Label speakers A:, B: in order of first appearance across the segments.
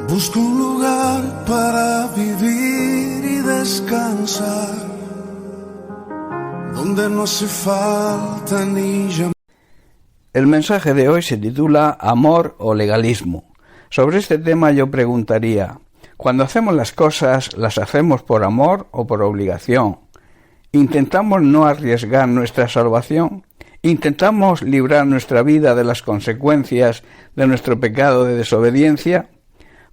A: Busco un lugar para vivir y descansar, donde no hace falta ni llamar.
B: El mensaje de hoy se titula Amor o legalismo. Sobre este tema yo preguntaría, cuando hacemos las cosas, ¿las hacemos por amor o por obligación? ¿Intentamos no arriesgar nuestra salvación? ¿Intentamos librar nuestra vida de las consecuencias de nuestro pecado de desobediencia?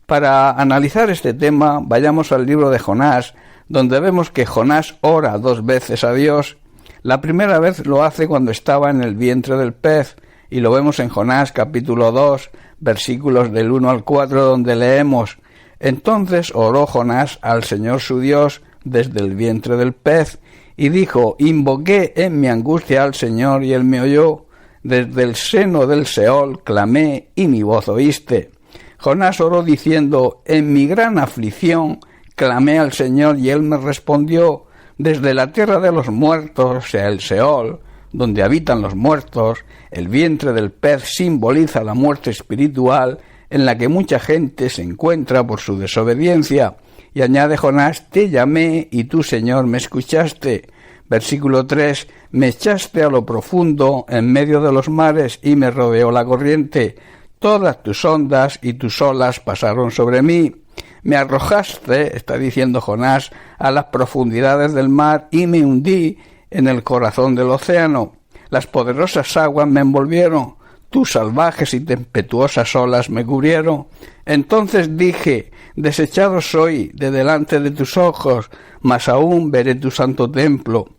B: Para analizar este tema, vayamos al libro de Jonás, donde vemos que Jonás ora 2 veces a Dios. La primera vez lo hace cuando estaba en el vientre del pez, y lo vemos en Jonás capítulo 2, versículos del 1 al 4, donde leemos: Entonces oró Jonás al Señor su Dios desde el vientre del pez, y dijo: Invoqué en mi angustia al Señor, y él me oyó. Desde el seno del Seol clamé, y mi voz oíste. Jonás oró diciendo: En mi gran aflicción clamé al Señor, y él me respondió. Desde la tierra de los muertos, o sea, el Seol, donde habitan los muertos, el vientre del pez simboliza la muerte espiritual en la que mucha gente se encuentra por su desobediencia. Y añade Jonás: Te llamé, y tú, Señor, me escuchaste. Versículo 3: Me echaste a lo profundo, en medio de los mares, y me rodeó la corriente. Todas tus ondas y tus olas pasaron sobre mí. Me arrojaste, está diciendo Jonás, a las profundidades del mar, y me hundí en el corazón del océano. Las poderosas aguas me envolvieron, tus salvajes y tempestuosas olas me cubrieron. Entonces dije: Desechado soy de delante de tus ojos, mas aún veré tu santo templo.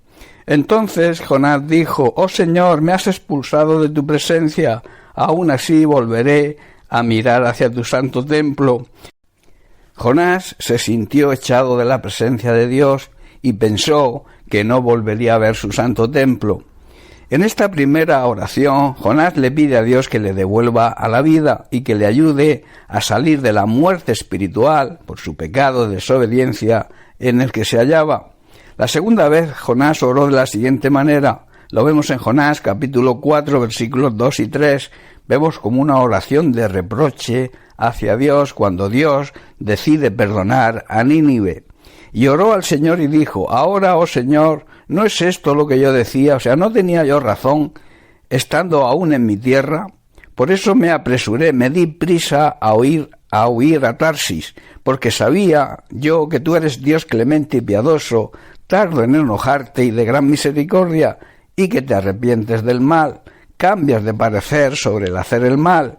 B: Entonces Jonás dijo: Oh Señor, me has expulsado de tu presencia, aún así volveré a mirar hacia tu santo templo. Jonás se sintió echado de la presencia de Dios y pensó que no volvería a ver su santo templo. En esta primera oración, Jonás le pide a Dios que le devuelva a la vida y que le ayude a salir de la muerte espiritual por su pecado de desobediencia en el que se hallaba. La segunda vez, Jonás oró de la siguiente manera. Lo vemos en Jonás capítulo 4, versículos 2 y 3. Vemos como una oración de reproche hacia Dios cuando Dios decide perdonar a Nínive. Y oró al Señor y dijo: Ahora, oh Señor, ¿no es esto lo que yo decía? O sea, ¿no tenía yo razón estando aún en mi tierra? Por eso me apresuré, me di prisa a huir a Tarsis, porque sabía yo que tú eres Dios clemente y piadoso, tardo en enojarte y de gran misericordia, y que te arrepientes del mal, cambias de parecer sobre el hacer el mal.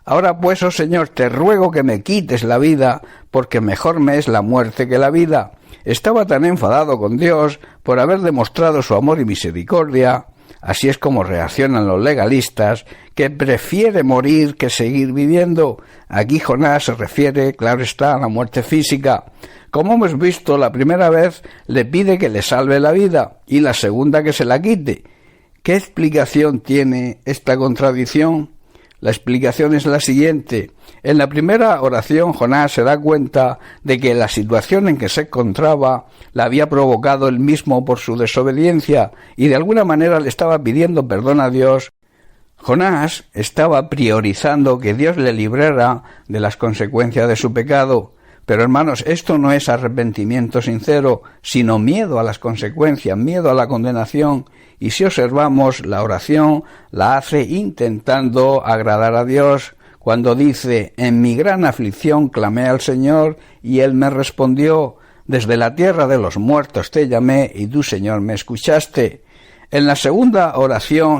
B: Ahora pues, oh Señor, te ruego que me quites la vida, porque mejor me es la muerte que la vida. Estaba tan enfadado con Dios por haber demostrado su amor y misericordia, así es como reaccionan los legalistas, que prefiere morir que seguir viviendo. Aquí Jonás se refiere, claro está, a la muerte física. Como hemos visto, la primera vez le pide que le salve la vida y la segunda que se la quite. ¿Qué explicación tiene esta contradicción? La explicación es la siguiente. En la primera oración, Jonás se da cuenta de que la situación en que se encontraba la había provocado él mismo por su desobediencia y de alguna manera le estaba pidiendo perdón a Dios. Jonás estaba priorizando que Dios le librara de las consecuencias de su pecado. Pero hermanos, esto no es arrepentimiento sincero, sino miedo a las consecuencias, miedo a la condenación. Y si observamos, la oración la hace intentando agradar a Dios, cuando dice: En mi gran aflicción clamé al Señor, y Él me respondió. Desde la tierra de los muertos te llamé, y tú, Señor, me escuchaste. En la segunda oración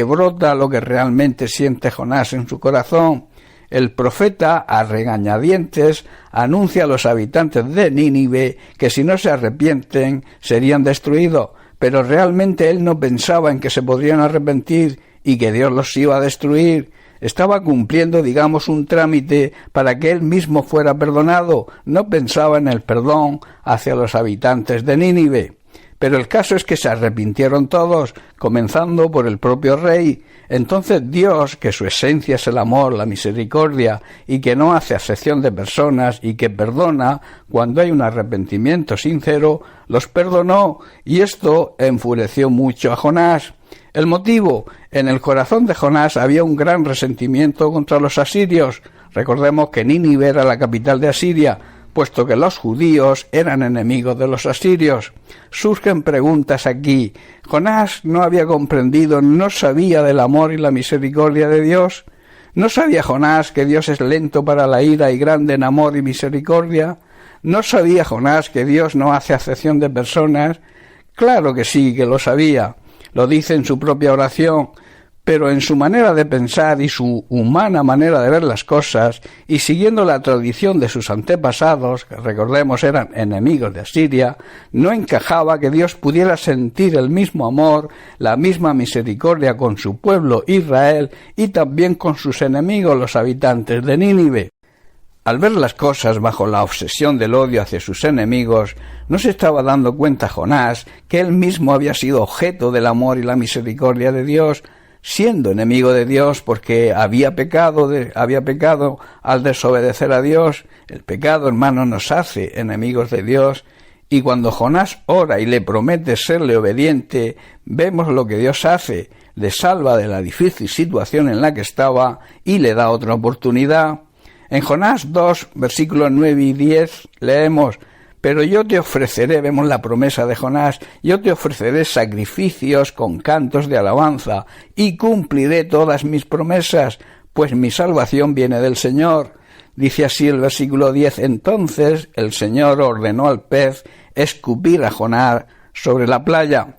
B: brota lo que realmente siente Jonás en su corazón. El profeta, a regañadientes, anuncia a los habitantes de Nínive que si no se arrepienten serían destruidos, pero realmente él no pensaba en que se podrían arrepentir y que Dios los iba a destruir. Estaba cumpliendo, digamos, un trámite para que él mismo fuera perdonado. No pensaba en el perdón hacia los habitantes de Nínive. Pero el caso es que se arrepintieron todos, comenzando por el propio rey. Entonces Dios, que su esencia es el amor, la misericordia, y que no hace acepción de personas y que perdona cuando hay un arrepentimiento sincero, los perdonó, y esto enfureció mucho a Jonás. El motivo: en el corazón de Jonás había un gran resentimiento contra los asirios. Recordemos que Nínive era la capital de Asiria, puesto que los judíos eran enemigos de los asirios. Surgen preguntas aquí. ¿Jonás no había comprendido, no sabía del amor y la misericordia de Dios? ¿No sabía Jonás que Dios es lento para la ira y grande en amor y misericordia? ¿No sabía Jonás que Dios no hace acepción de personas? Claro que sí, que lo sabía. Lo dice en su propia oración. Pero en su manera de pensar y su humana manera de ver las cosas, y siguiendo la tradición de sus antepasados, que recordemos eran enemigos de Asiria, no encajaba que Dios pudiera sentir el mismo amor, la misma misericordia con su pueblo Israel y también con sus enemigos, los habitantes de Nínive. Al ver las cosas bajo la obsesión del odio hacia sus enemigos, no se estaba dando cuenta Jonás que él mismo había sido objeto del amor y la misericordia de Dios, siendo enemigo de Dios porque había pecado al desobedecer a Dios. El pecado, hermano, nos hace enemigos de Dios, y cuando Jonás ora y le promete serle obediente, vemos lo que Dios hace: le salva de la difícil situación en la que estaba y le da otra oportunidad. En Jonás 2, versículos 9 y 10 leemos: pero yo te ofreceré, vemos la promesa de Jonás, yo te ofreceré sacrificios con cantos de alabanza, y cumpliré todas mis promesas, pues mi salvación viene del Señor. Dice así el versículo 10, entonces el Señor ordenó al pez escupir a Jonás sobre la playa.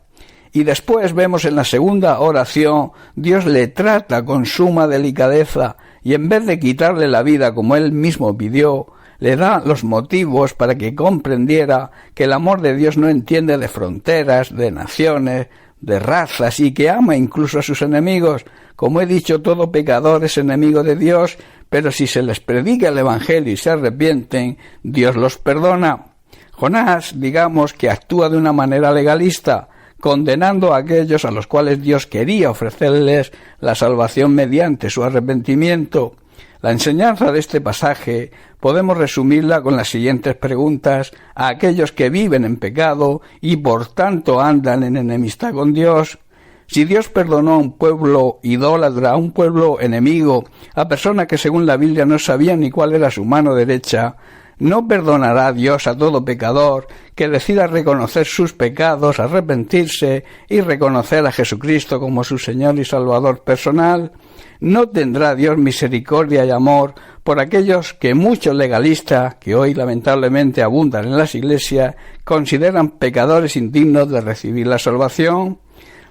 B: Y después vemos en la segunda oración, Dios le trata con suma delicadeza, y en vez de quitarle la vida como él mismo pidió, le da los motivos para que comprendiera que el amor de Dios no entiende de fronteras, de naciones, de razas, y que ama incluso a sus enemigos. Como he dicho, todo pecador es enemigo de Dios, pero si se les predica el Evangelio y se arrepienten, Dios los perdona. Jonás, digamos que actúa de una manera legalista, condenando a aquellos a los cuales Dios quería ofrecerles la salvación mediante su arrepentimiento. La enseñanza de este pasaje podemos resumirla con las siguientes preguntas a aquellos que viven en pecado y por tanto andan en enemistad con Dios. Si Dios perdonó a un pueblo idólatra, a un pueblo enemigo, a personas que según la Biblia no sabían ni cuál era su mano derecha, ¿no perdonará Dios a todo pecador que decida reconocer sus pecados, arrepentirse y reconocer a Jesucristo como su Señor y Salvador personal? ¿No tendrá Dios misericordia y amor por aquellos que muchos legalistas, que hoy lamentablemente abundan en las iglesias, consideran pecadores indignos de recibir la salvación?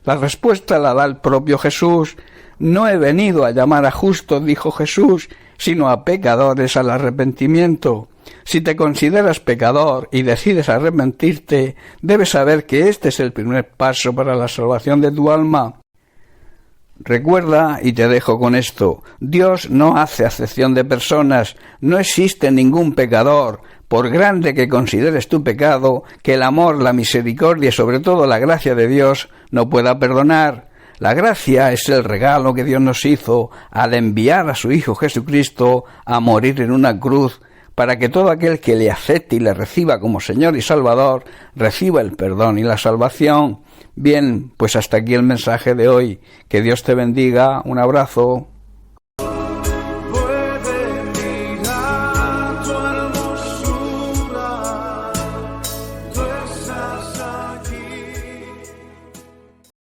B: La respuesta la da el propio Jesús. No he venido a llamar a justos, dijo Jesús, sino a pecadores al arrepentimiento. Si te consideras pecador y decides arrepentirte, debes saber que este es el primer paso para la salvación de tu alma. Recuerda, y te dejo con esto, Dios no hace acepción de personas, no existe ningún pecador, por grande que consideres tu pecado, que el amor, la misericordia y sobre todo la gracia de Dios no pueda perdonar. La gracia es el regalo que Dios nos hizo al enviar a su Hijo Jesucristo a morir en una cruz, para que todo aquel que le acepte y le reciba como Señor y Salvador, reciba el perdón y la salvación. Bien, pues hasta aquí el mensaje de hoy. Que Dios te bendiga. Un abrazo.